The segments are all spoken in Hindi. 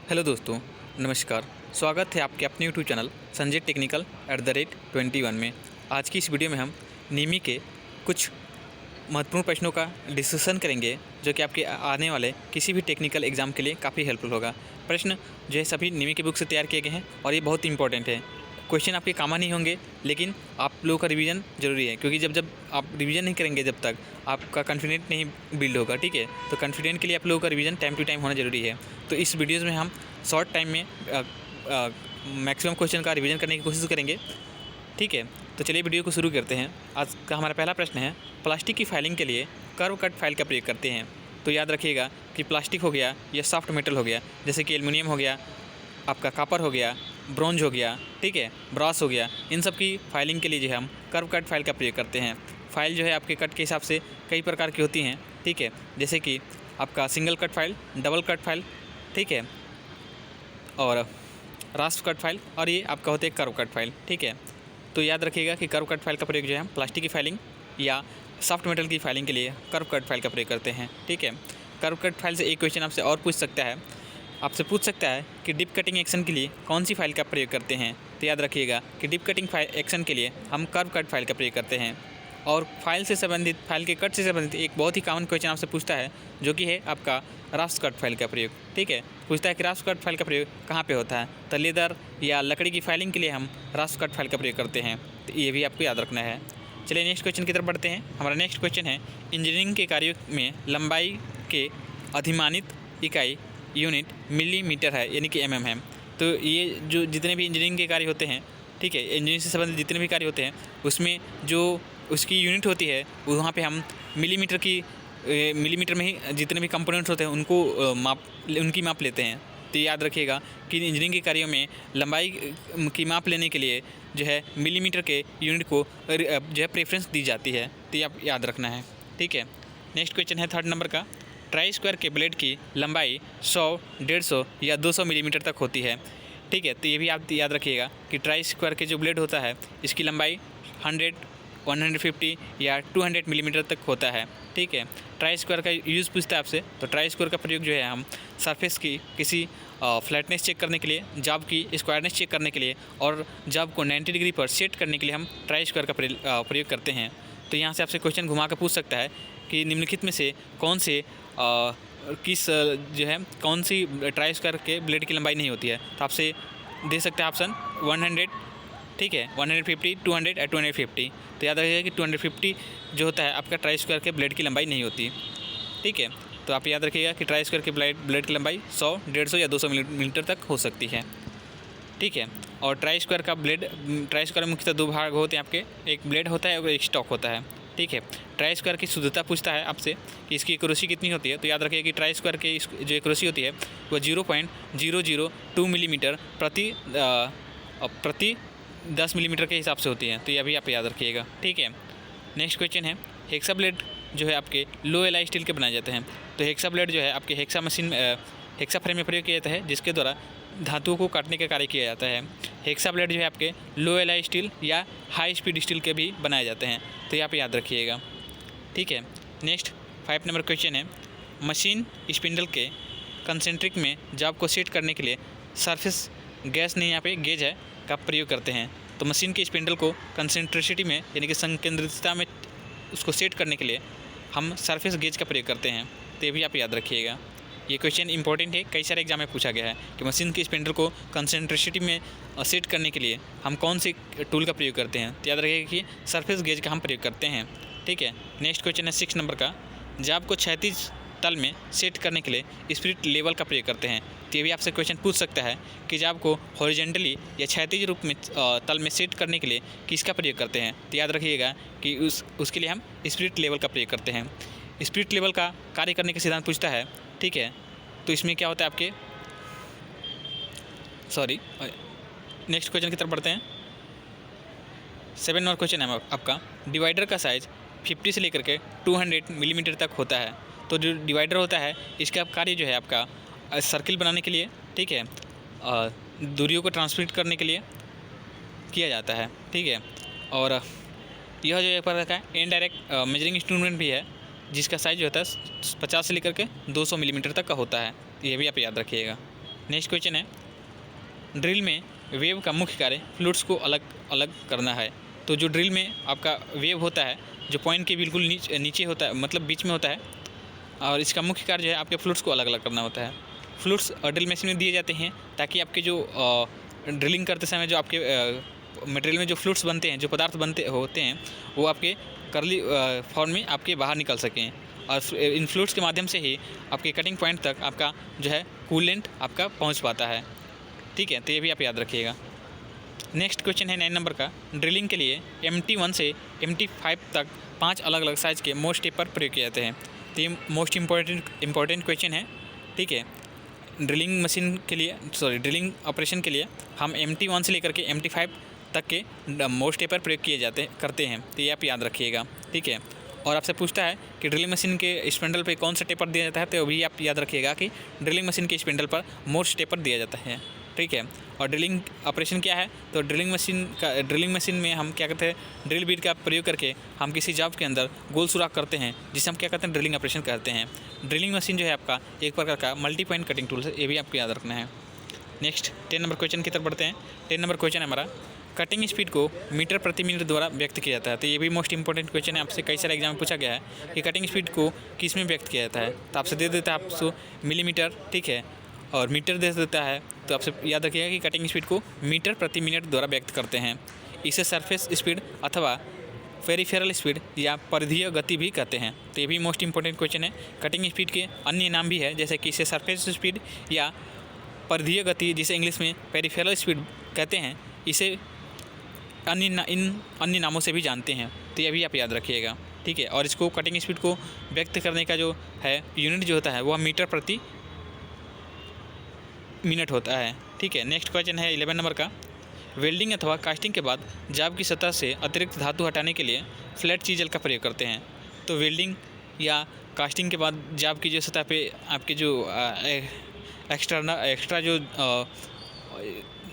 हेलो दोस्तों, नमस्कार। स्वागत है आपके अपने यूट्यूब चैनल संजय टेक्निकल @21 में। आज की इस वीडियो में हम नीमी के कुछ महत्वपूर्ण प्रश्नों का डिस्कशन करेंगे जो कि आपके आने वाले किसी भी टेक्निकल एग्जाम के लिए काफ़ी हेल्पफुल होगा। प्रश्न जो है सभी नीमी के बुक से तैयार किए गए हैं और ये बहुत इंपॉर्टेंट है। क्वेश्चन आपके कॉमन नहीं होंगे, लेकिन आप लोगों का रिवीजन ज़रूरी है, क्योंकि जब आप रिवीजन नहीं करेंगे जब तक आपका कॉन्फिडेंट नहीं बिल्ड होगा। ठीक है, तो कॉन्फिडेंट के लिए आप लोगों का रिवीजन टाइम टू टाइम होना ज़रूरी है। तो इस वीडियोज़ में हम शॉर्ट टाइम में मैक्सिमम क्वेश्चन का रिवीजन करने की कोशिश करेंगे। ठीक है, तो चलिए वीडियो को शुरू करते हैं। आज का हमारा पहला प्रश्न है, प्लास्टिक की फाइलिंग के लिए कर्व कट फाइल का प्रयोग करते हैं। तो याद रखिएगा कि प्लास्टिक हो गया या सॉफ्ट मेटल हो गया, जैसे कि एल्युमिनियम हो गया, आपका कॉपर हो गया, ब्रोंज हो गया, ठीक है, ब्रास हो गया, इन सब की फाइलिंग के लिए जो है हम कर्व कट फाइल का प्रयोग करते हैं। फाइल जो है आपके कट के हिसाब से कई प्रकार की होती हैं। ठीक है, जैसे कि आपका single cut file, double cut file, ठीक है, और रास्प कट फाइल, और ये आपका होते हैं कर्व कट फाइल। ठीक है, तो याद रखिएगा कि कर्व कट फाइल का प्रयोग जो है हम प्लास्टिक की फाइलिंग या सॉफ्ट मेटल की फाइलिंग के लिए कर्व कट फाइल का प्रयोग करते हैं। ठीक है, कर्व कट फाइल से एक क्वेश्चन आपसे और पूछ सकता है, आपसे पूछ सकता है कि डिप कटिंग एक्शन के लिए कौन सी फाइल का प्रयोग करते हैं। तो याद रखिएगा कि डिप कटिंग एक्शन के लिए हम कर्व कट फाइल का प्रयोग करते हैं। और फाइल से संबंधित, फाइल के कट से संबंधित एक बहुत ही कॉमन क्वेश्चन आपसे पूछता है, जो कि है आपका रास्प कट फाइल का प्रयोग। ठीक है, पूछता है कि रास्प कट फाइल का प्रयोग कहाँ पे होता है। तो लेदर या लकड़ी की फाइलिंग के लिए हम रास्प कट फाइल का प्रयोग करते हैं। तो ये भी आपको याद रखना है। चलिए नेक्स्ट क्वेश्चन की तरफ बढ़ते हैं। हमारा नेक्स्ट क्वेश्चन है, इंजीनियरिंग के कार्यों में लंबाई के अधिमानित इकाई यूनिट मिलीमीटर है, यानी कि mm है। तो ये जो जितने भी इंजीनियरिंग के कार्य होते हैं, ठीक है, इंजीनियरिंग से संबंधित जितने भी कार्य होते हैं, उसमें जो उसकी यूनिट होती है वहाँ पे हम मिलीमीटर में ही जितने भी कंपोनेंट्स होते हैं उनको उनकी माप लेते हैं। तो याद रखिएगा कि इंजीनियरिंग के कार्यों में लंबाई की माप लेने के लिए जो है मिलीमीटर के यूनिट को जो है प्रेफरेंस दी जाती है। तो ये आप याद रखना है। ठीक है, नेक्स्ट क्वेश्चन है 3rd नंबर का, ट्राई स्क्वायर के ब्लेड की लंबाई 100, 150 या 200 मिलीमीटर तक होती है। ठीक है, तो ये भी आप याद रखिएगा कि ट्राई स्क्वायर के जो ब्लेड होता है इसकी लंबाई 100, 150 या 200 मिलीमीटर तक होता है। ठीक है, ट्राई स्क्वायर का यूज़ पूछता है आपसे, तो ट्राई स्क्वायर का प्रयोग जो है हम सरफेस की किसी फ्लैटनेस चेक करने के लिए, जॉब की स्क्वायरनेस चेक करने के लिए और जॉब को 90 डिग्री पर सेट करने के लिए हम ट्राई स्क्वायर का प्रयोग करते हैं। तो यहाँ से आपसे क्वेश्चन घुमा कर पूछ सकता है कि निम्नलिखित में से कौन से कौन सी ट्राई स्क्वायर के ब्लेड की लंबाई नहीं होती है। तो आपसे दे सकते हैं ऑप्शन 100, ठीक है, 150, 200 या 250। तो याद रखिएगा कि 250 जो होता है आपका ट्राई स्क्वायर के ब्लेड की लंबाई नहीं होती। ठीक है, तो आप याद रखिएगा कि ट्राई स्क्वायर के ब्लेड की लंबाई 100, 150 या 200 मिलीमीटर तक हो सकती है। ठीक है, और ट्राई स्क्वायर में मुख्यतः 2 भाग होते हैं आपके, एक ब्लेड होता है और एक स्टॉक होता है। ठीक है, ट्राई स्क्वायर की शुद्धता पूछता है आपसे कि इसकी एक्यूरेसी कितनी होती है। तो याद रखिए कि ट्राई स्क्वायर की जो एक्यूरेसी होती है वो 0.002 मिलीमीटर प्रति 10 मिलीमीटर के हिसाब से होती है। तो यह भी आप याद रखिएगा। ठीक है, नेक्स्ट क्वेश्चन है, हेक्सा ब्लेड जो है आपके लो एलॉय स्टील के बनाए जाते हैं। तो हेक्सा ब्लेड जो है आपके हेक्सा फ्रेम में प्रयोग किया जाता है, जिसके द्वारा धातुओं को काटने का कार्य किया जाता है। हेक्सा ब्लेड जो है आपके लो एलॉय स्टील या हाई स्पीड स्टील के भी बनाए जाते हैं। तो यहाँ पे याद रखिएगा। ठीक है, नेक्स्ट 5 नंबर क्वेश्चन है, मशीन स्पिंडल के कंसेंट्रिक में जॉब को सेट करने के लिए सरफेस गैस नहीं, यहाँ पे गेज है, का प्रयोग करते हैं। तो मशीन के स्पिंडल को कंसेंट्रिसिटी में, यानी कि संकेंद्रितता में उसको सेट करने के लिए हम सरफेस गेज का प्रयोग करते हैं। तो ये भी आप याद रखिएगा। ये क्वेश्चन इंपॉर्टेंट है, कई सारे एग्जाम में पूछा गया है कि मशीन के स्पिंडल को कंसेंट्रिसिटी में सेट करने के लिए हम कौन से टूल का प्रयोग करते हैं। तो याद रखिएगा कि सरफेस गेज का हम प्रयोग करते हैं। ठीक है, नेक्स्ट क्वेश्चन है 6 नंबर का, जॉब को क्षैतिज तल में सेट करने के लिए स्पिरिट लेवल का प्रयोग करते हैं। तो ये भी आपसे क्वेश्चन पूछ सकता है कि जॉब को हॉरिजॉन्टली या क्षैतिज रूप में तल में सेट करने के लिए किसका प्रयोग करते हैं। तो याद रखिएगा कि उसके लिए हम स्पिरिट लेवल का प्रयोग करते हैं। स्पिरिट लेवल का कार्य करने के सिद्धांत पूछता है। ठीक है, तो इसमें क्या होता है आपके नेक्स्ट क्वेश्चन की तरफ बढ़ते हैं। 7 नंबर क्वेश्चन है आपका, डिवाइडर का साइज़ 50 से लेकर के 200 मिलीमीटर तक होता है। तो जो डिवाइडर होता है इसका कार्य जो है आपका सर्किल बनाने के लिए, ठीक है, दूरियों को ट्रांसमिट करने के लिए किया जाता है। ठीक है, और यह जो एक प्रकार का इनडायरेक्ट मेजरिंग इंस्ट्रूमेंट भी है, जिसका साइज़ जो होता है 50 से लेकर के 200 मिलीमीटर तक का होता है। ये भी आप याद रखिएगा। नेक्स्ट क्वेश्चन है, ड्रिल में वेव का मुख्य कार्य फ्लूइड्स को अलग अलग करना है। तो जो ड्रिल में आपका वेव होता है जो पॉइंट के बिल्कुल नीचे होता है, मतलब बीच में होता है, और इसका मुख्य कार्य जो है आपके फ्लूइड्स को अलग अलग करना होता है। फ्लूइड्स ड्रिल मशीन में दिए जाते हैं ताकि आपके जो ड्रिलिंग करते समय जो आपके मटेरियल में जो फ्लूइड्स बनते हैं, जो पदार्थ बनते होते हैं, वो आपके कर्ली फॉर्म में आपके बाहर निकल सकें, और इन फ्लूइड्स के माध्यम से ही आपके कटिंग पॉइंट तक आपका जो है कूलेंट आपका पहुंच पाता है। ठीक है, तो ये भी आप याद रखिएगा। नेक्स्ट क्वेश्चन है 9 नंबर का, ड्रिलिंग के लिए MT1 से MT5 तक 5 अलग अलग साइज़ के मोस्ट टेपर प्रयोग किए जाते हैं। तो ये मोस्ट इम्पॉर्टेंट क्वेश्चन है। ठीक है, ड्रिलिंग मशीन के लिए ड्रिलिंग ऑपरेशन के लिए हम MT1 से लेकर के MT5 तक के मोस्ट टेपर प्रयोग करते हैं। तो ये आप याद रखिएगा। ठीक है, और आपसे पूछता है कि ड्रिलिंग मशीन के स्पिंडल पे कौन सा टेपर दिया जाता है, तो भी आप याद रखिएगा कि ड्रिलिंग मशीन के स्पिंडल पर मोस्ट टेपर दिया जाता है। ठीक है, और ड्रिलिंग ऑपरेशन क्या है, तो ड्रिलिंग मशीन में हम क्या करते हैं, ड्रिल बीट का प्रयोग करके हम किसी जॉब के अंदर गोल सुराख करते हैं, जिसे हम क्या कहते हैं, ड्रिलिंग ऑपरेशन करते हैं। ड्रिलिंग मशीन जो है आपका एक प्रकार का मल्टी पॉइंट कटिंग टूल है, ये भी आपको याद रखना है। नेक्स्ट 10 नंबर क्वेश्चन की तरफ बढ़ते हैं। 10 नंबर क्वेश्चन है हमारा, कटिंग स्पीड को मीटर प्रति मिनट द्वारा व्यक्त किया जाता है। तो ये भी मोस्ट इंपॉर्टेंट क्वेश्चन है, आपसे कई सारे एग्जाम में पूछा गया है कि कटिंग स्पीड को किस में व्यक्त किया जाता है। तो आपसे दे देता है आपको मिलीमीटर, ठीक है, और मीटर दे देता है। तो आपसे याद रखिएगा कि कटिंग स्पीड को मीटर प्रति मिनट द्वारा व्यक्त करते हैं। इसे सरफेस स्पीड अथवा पेरिफेरल स्पीड या परिधीय गति भी कहते हैं। तो ये भी मोस्ट इंपॉर्टेंट क्वेश्चन है। कटिंग स्पीड के अन्य नाम भी है, जैसे कि इसे सरफेस स्पीड या परिधीय गति, जिसे इंग्लिश में पेरिफेरल स्पीड कहते हैं, इसे इन अन्य नामों से भी जानते हैं। तो ये भी आप याद रखिएगा। ठीक है, और इसको कटिंग स्पीड को व्यक्त करने का जो है यूनिट जो होता है वह मीटर प्रति मिनट होता है। ठीक है, नेक्स्ट क्वेश्चन है 11 नंबर का, वेल्डिंग अथवा कास्टिंग के बाद जाब की सतह से अतिरिक्त धातु हटाने के लिए फ्लैट चीजल का प्रयोग करते हैं। तो वेल्डिंग या कास्टिंग के बाद जाब की जो सतह पे आपके जो एक्स्ट्रा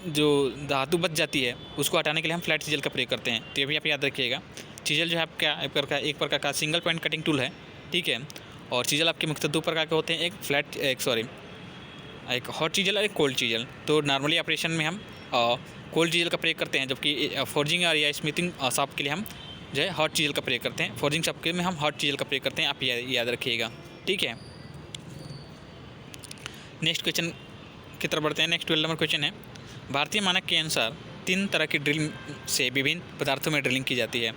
जो धातु बच जाती है उसको हटाने के लिए हम फ्लैट चीजल का प्रयोग करते हैं। तो ये भी आप याद रखिएगा। चीजल जो है आपका एक प्रकार का सिंगल पॉइंट कटिंग टूल है। ठीक है, और चीजल आपके मुख्यतः दो प्रकार के होते हैं, एक हॉट चीजल और एक कोल्ड चीजल। तो नॉर्मली ऑपरेशन में हम कोल्ड चीजल का प्रयोग करते हैं, जबकि फोर्जिंग और या स्मिथिंग शॉप के लिए हम जो है हॉट चीजल का प्रयोग करते हैं। फोर्जिंग शॉप के में हम हॉट चीजल का प्रयोग करते हैं, आप याद रखिएगा। ठीक है, नेक्स्ट क्वेश्चन की तरफ बढ़ते हैं। नेक्स्ट 12 नंबर क्वेश्चन है, भारतीय मानक के अनुसार 3 तरह की ड्रिल से विभिन्न पदार्थों में ड्रिलिंग की जाती है।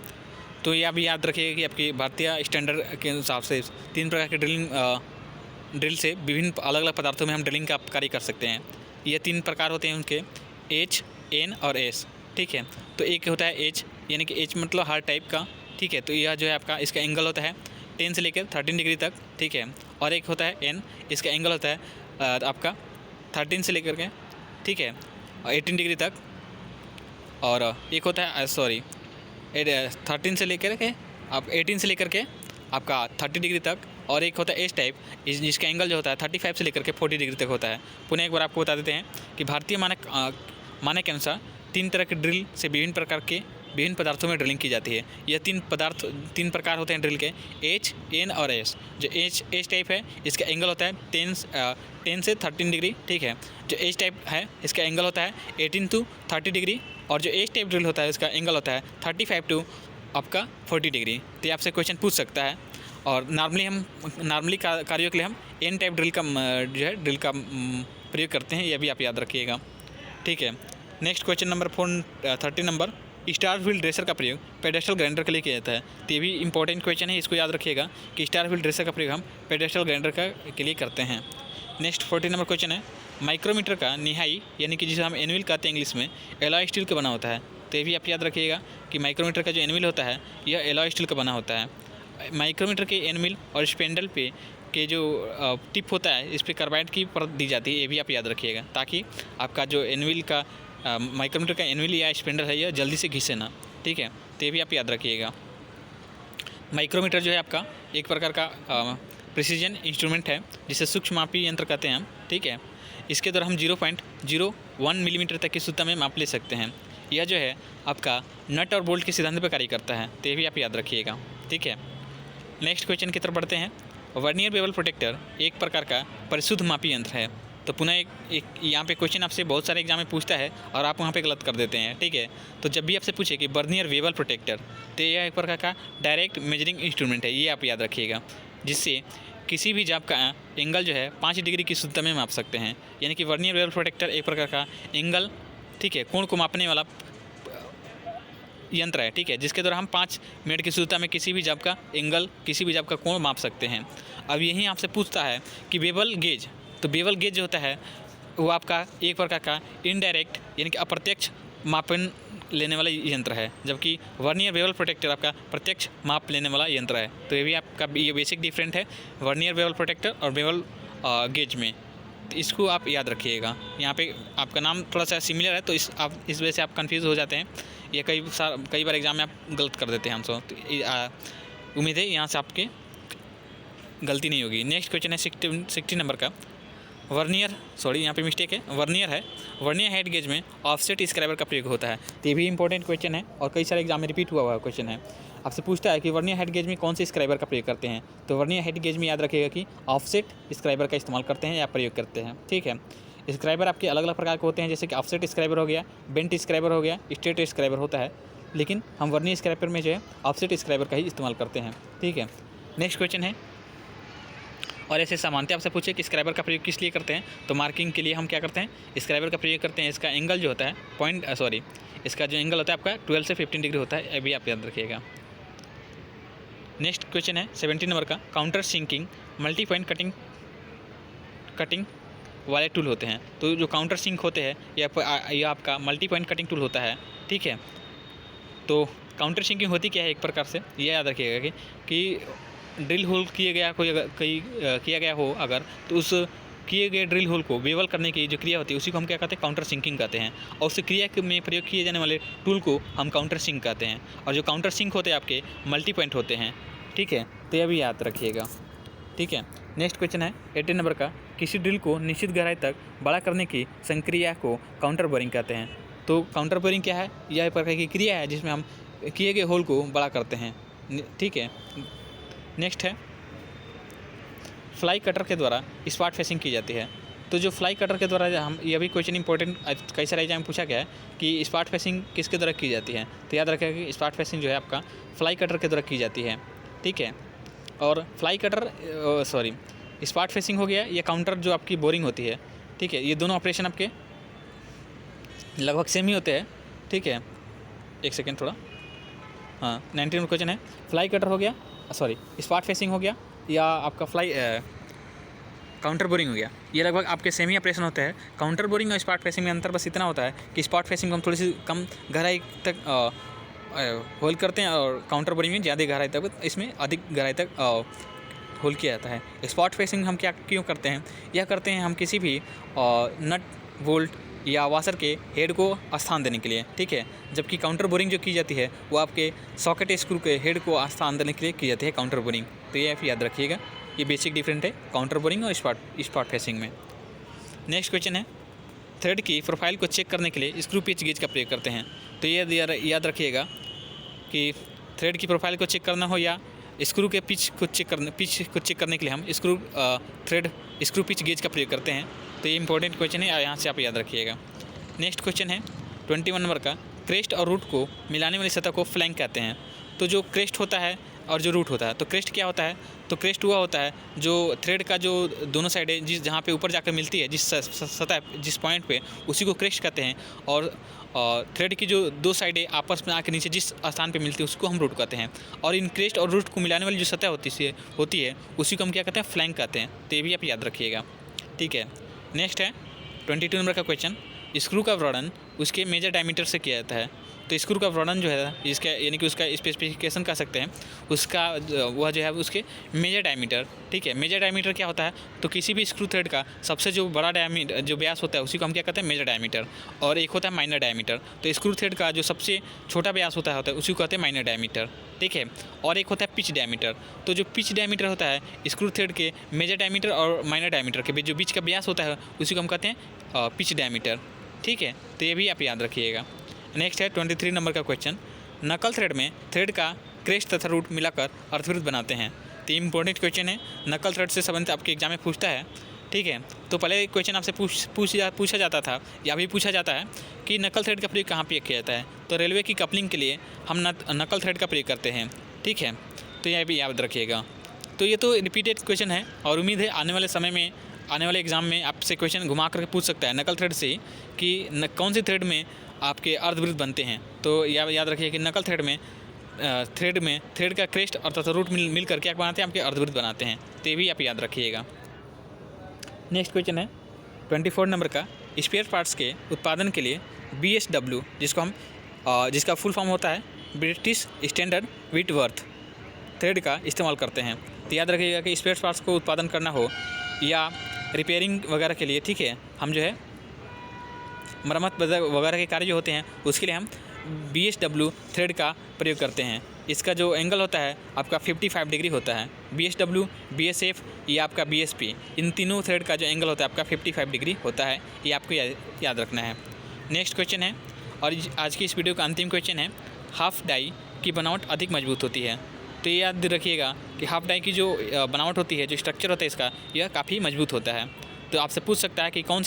तो ये भी याद रखिएगा कि आपकी भारतीय स्टैंडर्ड के हिसाब से 3 प्रकार की ड्रिल से विभिन्न अलग अलग पदार्थों में हम ड्रिलिंग का कार्य कर सकते हैं। ये 3 प्रकार होते हैं उनके, H, N और S। ठीक है, तो एक होता है H, यानी कि H मतलब हार्ड टाइप का। ठीक है, तो यह जो है आपका इसका एंगल होता है 10 से लेकर 13 डिग्री तक। ठीक है, और एक होता है N, इसका एंगल होता है आपका 13 से लेकर के, ठीक है, 18 डिग्री तक। और एक होता है 13 से लेकर के 18 से लेकर के आपका 30 डिग्री तक। और एक होता है एस टाइप, जिसका एंगल जो होता है 35 से लेकर के 40 डिग्री तक होता है। पुनः एक बार आपको बता देते हैं कि भारतीय मानक के अनुसार 3 तरह के ड्रिल से विभिन्न पदार्थों में ड्रिलिंग की जाती है। यह 3 प्रकार होते हैं ड्रिल के, H, N और S। जो H टाइप है इसका एंगल होता है 10 से 13 डिग्री। ठीक है, जो H टाइप है इसका एंगल होता है 18 to 30 डिग्री। और जो H टाइप ड्रिल होता है इसका एंगल होता है 35 to आपका 40 डिग्री। तो ये आपसे क्वेश्चन पूछ सकता है। और नॉर्मली कार्यों के लिए हम N टाइप ड्रिल का प्रयोग करते हैं, यह भी आप याद रखिएगा। ठीक है, next question number 30 number, star wheel dresser का प्रयोग पेडेस्टल ग्राइंडर के लिए किया जाता है। तो ये भी इंपॉर्टेंट क्वेश्चन है, इसको याद रखिएगा कि स्टार व्हील ड्रेसर का प्रयोग हम पेडेस्टल ग्राइंडर के लिए करते हैं। नेक्स्ट 40 नंबर क्वेश्चन है, माइक्रोमीटर का निहाई यानी कि जिसे हम एनविल कहते हैं इंग्लिश में, एलॉय स्टील का बना होता है। तो ये भी आप याद रखिएगा कि माइक्रोमीटर का जो एनविल होता है यह एलॉय स्टील का बना होता है। माइक्रोमीटर के एनविल और स्पेंडल पे के जो टिप होता है इस पर कार्बाइड की परत दी जाती है, ये भी आप याद रखिएगा, ताकि आपका जो एनविल का माइक्रोमीटर का एनविल या स्पेंडल है यह जल्दी से घिसे ना। ठीक है, तो ये भी आप याद रखिएगा। माइक्रोमीटर जो है आपका एक प्रकार का प्रिसीजन इंस्ट्रूमेंट है, जिसे सूक्ष्म मापी यंत्र कहते हैं हम। ठीक है, इसके द्वारा हम 0.01 मिलीमीटर तक की शुद्धता में माप ले सकते हैं। यह जो है आपका नट और बोल्ट के सिद्धांत पर कार्य करता है, तो ये भी आप याद रखिएगा। ठीक है, नेक्स्ट क्वेश्चन की तरफ बढ़ते हैं। वर्नियर बेवल प्रोटेक्टर एक प्रकार का परिशुद्ध मापी यंत्र है। तो तो पुनः एक यहाँ पे क्वेश्चन आपसे बहुत सारे एग्जाम में पूछता है और आप वहाँ पे गलत कर देते हैं, ठीक है। तो जब भी आपसे पूछे कि वर्नियर वेवल प्रोटेक्टर, तो यह एक प्रकार का डायरेक्ट मेजरिंग इंस्ट्रूमेंट है, ये आप याद रखिएगा, जिससे किसी भी जॉब का एंगल जो है 5 डिग्री की शुद्धता में माप सकते हैं। यानी कि वर्नियर वेवल प्रोटेक्टर एक प्रकार का एंगल, ठीक है, कोण को मापने वाला यंत्र है, ठीक है, जिसके द्वारा हम 5 मिनट की शुद्धता में किसी भी जॉब का एंगल, किसी भी जॉब का कोण माप सकते हैं। अब यही आपसे पूछता है कि बेवल गेज, तो बेवल गेज जो होता है वो आपका एक प्रकार का इनडायरेक्ट यानी कि अप्रत्यक्ष मापन लेने वाला यंत्र है, जबकि वर्नियर वेवल प्रोटेक्टर आपका प्रत्यक्ष माप लेने वाला यंत्र है। तो ये भी आपका ये बेसिक डिफरेंट है वर्नियर वेवल प्रोटेक्टर और बेवल गेज में, तो इसको आप याद रखिएगा। यहाँ पे आपका नाम थोड़ा सा सिमिलर है, तो इस वजह से आप कंफ्यूज हो जाते हैं, ये कई बार एग्जाम में आप गलत कर देते हैं हमसे। तो उम्मीद है यहाँ से आपके गलती नहीं होगी। नेक्स्ट क्वेश्चन है 60 नंबर का, यहाँ पे मिस्टेक है, वर्नियर हेड गेज में ऑफसेट स्क्राइबर का प्रयोग होता है। तो ये भी इंपॉर्टेंट क्वेश्चन है और कई सारे एग्जाम में रिपीट हुआ क्वेश्चन है। आपसे पूछता है कि वर्नियर हेड गेज में कौन से स्क्राइबर का प्रयोग करते हैं, तो वर्नियर हेड गेज में याद रखिएगा कि ऑफसेट स्क्राइबर का इस्तेमाल करते हैं या प्रयोग करते हैं, ठीक है। स्क्राइबर आपके अलग अलग प्रकार के होते हैं, जैसे कि ऑफसेट स्क्राइबर हो गया, बेंट स्क्राइबर हो गया, स्ट्रेट स्क्राइबर होता है, लेकिन हम वर्नियर स्क्राइबर में जो है ऑफसेट स्क्राइबर का ही इस्तेमाल करते हैं, ठीक है। नेक्स्ट क्वेश्चन है, और ऐसे सामान्यतः आपसे पूछे कि स्क्राइबर का प्रयोग किस लिए करते हैं, तो मार्किंग के लिए हम क्या करते हैं, स्क्राइबर का प्रयोग करते हैं। इसका एंगल जो होता है इसका जो एंगल होता है आपका 12 से 15 डिग्री होता है, ये भी आप याद रखिएगा। नेक्स्ट क्वेश्चन है 70 नंबर का, counter sinking multi point cutting वाले टूल होते हैं। तो जो काउंटर सिंक होते हैं यह आपका मल्टी पॉइंट कटिंग टूल होता है, ठीक है। तो काउंटर सिंकिंग होती क्या है, एक प्रकार से ये याद रखिएगा कि ड्रिल होल किया गया हो अगर, तो उस किए गए ड्रिल होल को बेवल करने की जो क्रिया होती है उसी को हम क्या कहते हैं, काउंटर सिंकिंग कहते हैं। और उस क्रिया में प्रयोग किए जाने वाले टूल को हम काउंटर सिंक कहते हैं। और जो काउंटर सिंक होते हैं आपके मल्टी पॉइंट होते हैं, ठीक है। तो यह भी याद रखिएगा, ठीक है। नेक्स्ट क्वेश्चन है 80 नंबर का, किसी ड्रिल को निश्चित गहराई तक बड़ा करने की संक्रिया को काउंटर बोरिंग कहते हैं। तो काउंटर बोरिंग क्या है, यह एक प्रकार की क्रिया है जिसमें हम किए गए होल को बड़ा करते हैं, ठीक है। नेक्स्ट है, फ्लाई कटर के द्वारा स्पॉट फेसिंग की जाती है। तो जो फ्लाई कटर के द्वारा हम, यह भी क्वेश्चन इंपॉर्टेंट कई सारे एग्जाम में पूछा गया है कि स्पॉट फेसिंग किसके द्वारा की जाती है, तो याद रखिएगा कि स्पॉट फेसिंग जो है आपका फ्लाई कटर के द्वारा की जाती है, ठीक है। और फ्लाई कटर स्पॉट फेसिंग हो गया, या काउंटर जो आपकी बोरिंग होती है, ठीक है। ये दोनों ऑपरेशन आपके लगभग सेम ही होते हैं, ठीक है। एक सेकेंड थोड़ा, हाँ 19 नंबर क्वेश्चन है, फ्लाई कटर हो गया, स्पॉट फेसिंग हो गया, या आपका काउंटर बोरिंग हो गया, ये लगभग आपके सेम ही ऑपरेशन होते हैं। काउंटर बोरिंग और स्पॉट फेसिंग में अंतर बस इतना होता है कि स्पॉट फेसिंग हम थोड़ी सी कम गहराई तक होल करते हैं और काउंटर बोरिंग में ज़्यादा गहराई तक, इसमें अधिक गहराई तक होल किया जाता है। स्पॉट फेसिंग हम क्यों करते हैं, यह करते हैं हम किसी भी नट बोल्ट या वाशर के हेड को स्थान देने के लिए, ठीक है। जबकि काउंटर बोरिंग जो की जाती है वो आपके सॉकेट स्क्रू के हेड को स्थान देने के लिए की जाती है काउंटर बोरिंग। तो ये आप याद रखिएगा, ये बेसिक डिफरेंट है काउंटर बोरिंग और स्पॉट फेसिंग में। नेक्स्ट क्वेश्चन है, थ्रेड की प्रोफाइल को चेक करने के लिए स्क्रू पिच गेज का प्रयोग करते हैं। तो ये याद रखिएगा कि थ्रेड की प्रोफाइल को चेक करना हो या स्क्रू के पिच को चेक करने के लिए हम स्क्रू पिच गेज का प्रयोग करते हैं। तो ये इंपॉर्टेंट क्वेश्चन है, यहाँ से आप याद रखिएगा। नेक्स्ट क्वेश्चन है 21 नंबर का, क्रेस्ट और रूट को मिलाने वाली सतह को फ्लैंक कहते हैं। तो जो क्रेस्ट होता है और जो रूट होता है, तो क्रेस्ट क्या होता है, तो क्रेस्ट हुआ होता है जो थ्रेड का जो दोनों साइड है, जहाँ पे ऊपर जाकर मिलती है जिस सतह जिस पॉइंट पे, उसी को क्रेस्ट कहते हैं। और थ्रेड की जो दो साइडें आपस में आकर नीचे जिस स्थान पे मिलती है उसको हम रूट कहते हैं। और इन क्रेस्ट और रूट को मिलाने वाली जो सतह होती है उसी को हम क्या कहते हैं, फ्लैंक कहते हैं। तो ये भी आप याद रखिएगा, ठीक है। नेक्स्ट है 22 नंबर का क्वेश्चन, स्क्रू का वर्णन उसके मेजर डायमीटर से किया जाता है। तो स्क्रू का वर्णन जो है इसका यानी कि उसका स्पेसिफिकेशन कह सकते हैं, उसका वह जो है उसके मेजर डायमीटर, ठीक है। मेजर डायमीटर क्या होता है, तो किसी भी स्क्रू थ्रेड का सबसे जो बड़ा डायमीटर जो व्यास होता है उसी को हम क्या कहते हैं, मेजर डायमीटर। और एक होता है माइनर डायमीटर, तो स्क्रू थ्रेड का जो सबसे छोटा व्यास होता है उसी को कहते हैं माइनर डायमीटर, ठीक है। और एक होता है पिच डायमीटर, तो जो पिच डायमीटर होता है स्क्रू थ्रेड के मेजर डायमीटर और माइनर डायमीटर के बीच जो बीच का व्यास होता है उसी को हम कहते हैं पिच डायमीटर, ठीक है। तो ये भी आप याद रखिएगा। नेक्स्ट है 23 नंबर का क्वेश्चन, नकल थ्रेड में थ्रेड का क्रेस्ट तथा रूट मिलाकर अर्धवृत्त बनाते हैं। तो इंपॉर्टेंट क्वेश्चन है, नकल थ्रेड से संबंधित आपके एग्जाम में पूछता है ठीक है। तो पहले क्वेश्चन आपसे पूछा जाता था या अभी पूछा जाता है कि नकल थ्रेड का प्रयोग कहाँ पे किया जाता है। तो रेलवे की कपलिंग के लिए हम नकल थ्रेड का प्रयोग करते हैं, ठीक है। तो यह भी याद रखिएगा। तो ये तो रिपीटेड क्वेश्चन है और उम्मीद है आने वाले समय में, आने वाले एग्जाम में आपसे क्वेश्चन घुमा करके पूछ सकता है नकल थ्रेड से कि कौन सी थ्रेड में आपके अर्धवृत्त बनते हैं। तो याद रखिए कि नकल थ्रेड में थ्रेड का क्रेस्ट और तथा रूट मिल करके क्या बनाते हैं, आपके अर्धवृत्त बनाते हैं। तो ये भी आप याद रखिएगा। नेक्स्ट क्वेश्चन है 24 नंबर का, स्पेयर पार्ट्स के उत्पादन के लिए BSW जिसका फुल फॉर्म होता है ब्रिटिश स्टैंडर्ड व्हिटवर्थ थ्रेड का इस्तेमाल करते हैं। तो याद रखिएगा कि स्पेयर पार्ट्स को उत्पादन करना हो या रिपेयरिंग वगैरह के लिए, ठीक है, हम जो है मरम्मत वगैरह के कार्य जो होते हैं उसके लिए हम BSW थ्रेड का प्रयोग करते हैं। इसका जो एंगल होता है आपका 55 डिग्री होता है। BSW, BSF या आपका BSP, इन तीनों थ्रेड का जो एंगल होता है आपका 55 डिग्री होता है। ये आपको याद रखना है। नेक्स्ट क्वेश्चन है और आज की इस वीडियो का अंतिम क्वेश्चन है, हाफ डाई की बनावट अधिक मजबूत होती है। तो ये याद रखिएगा कि हाफ डाई की जो बनावट होती है, जो स्ट्रक्चर होता है इसका, यह काफ़ी मजबूत होता है। तो आपसे पूछ सकता है कि कौन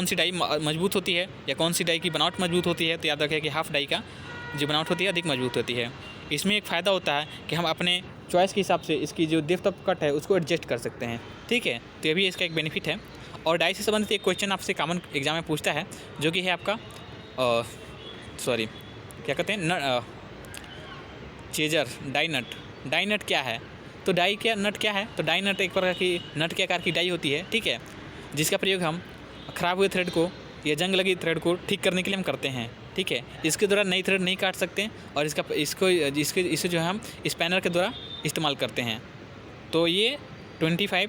सी डाई मजबूत होती है या कौन सी डाई की बनावट मजबूत होती है। तो याद रखिए कि हाफ डाई का जो बनावट होती है अधिक मजबूत होती है। इसमें एक फ़ायदा होता है कि हम अपने चॉइस के हिसाब से इसकी जो डेप्थ ऑफ कट है उसको एडजस्ट कर सकते हैं, ठीक है। तो ये भी इसका एक बेनिफिट है। और डाई से संबंधित एक क्वेश्चन आपसे कॉमन एग्जाम में पूछता है, जो कि है आपका क्या कहते हैं, चेजर डाई नट क्या है। तो नट क्या है, तो डाई नट एक प्रकार की नट के आकार की डाई होती है, ठीक है, जिसका प्रयोग हम ख़राब हुए थ्रेड को या जंग लगी थ्रेड को ठीक करने के लिए हम करते हैं, ठीक है। इसके द्वारा नई थ्रेड नहीं काट सकते और इसे जो है हम स्पैनर के द्वारा इस्तेमाल करते हैं। तो ये 25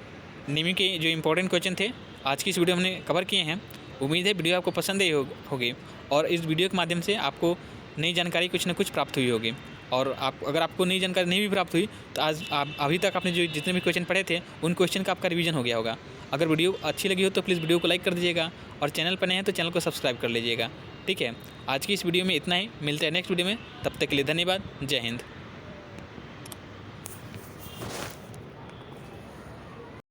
नीमी के जो इम्पोर्टेंट क्वेश्चन थे आज की इस वीडियो हमने कवर किए हैं। उम्मीद है वीडियो आपको पसंद आई होगी और इस वीडियो के माध्यम से आपको नई जानकारी कुछ न कुछ प्राप्त हुई होगी। और अगर आपको नई जानकारी नहीं भी प्राप्त हुई तो आज अभी तक आपने जो जितने भी क्वेश्चन पढ़े थे उन क्वेश्चन का आपका रिवीजन हो गया होगा। अगर वीडियो अच्छी लगी हो तो प्लीज़ वीडियो को लाइक कर दीजिएगा और चैनल पर नए हैं तो चैनल को सब्सक्राइब कर लीजिएगा, ठीक है। आज की इस वीडियो में इतना ही, मिलते हैं नेक्स्ट वीडियो में। तब तक के लिए धन्यवाद। जय हिंद।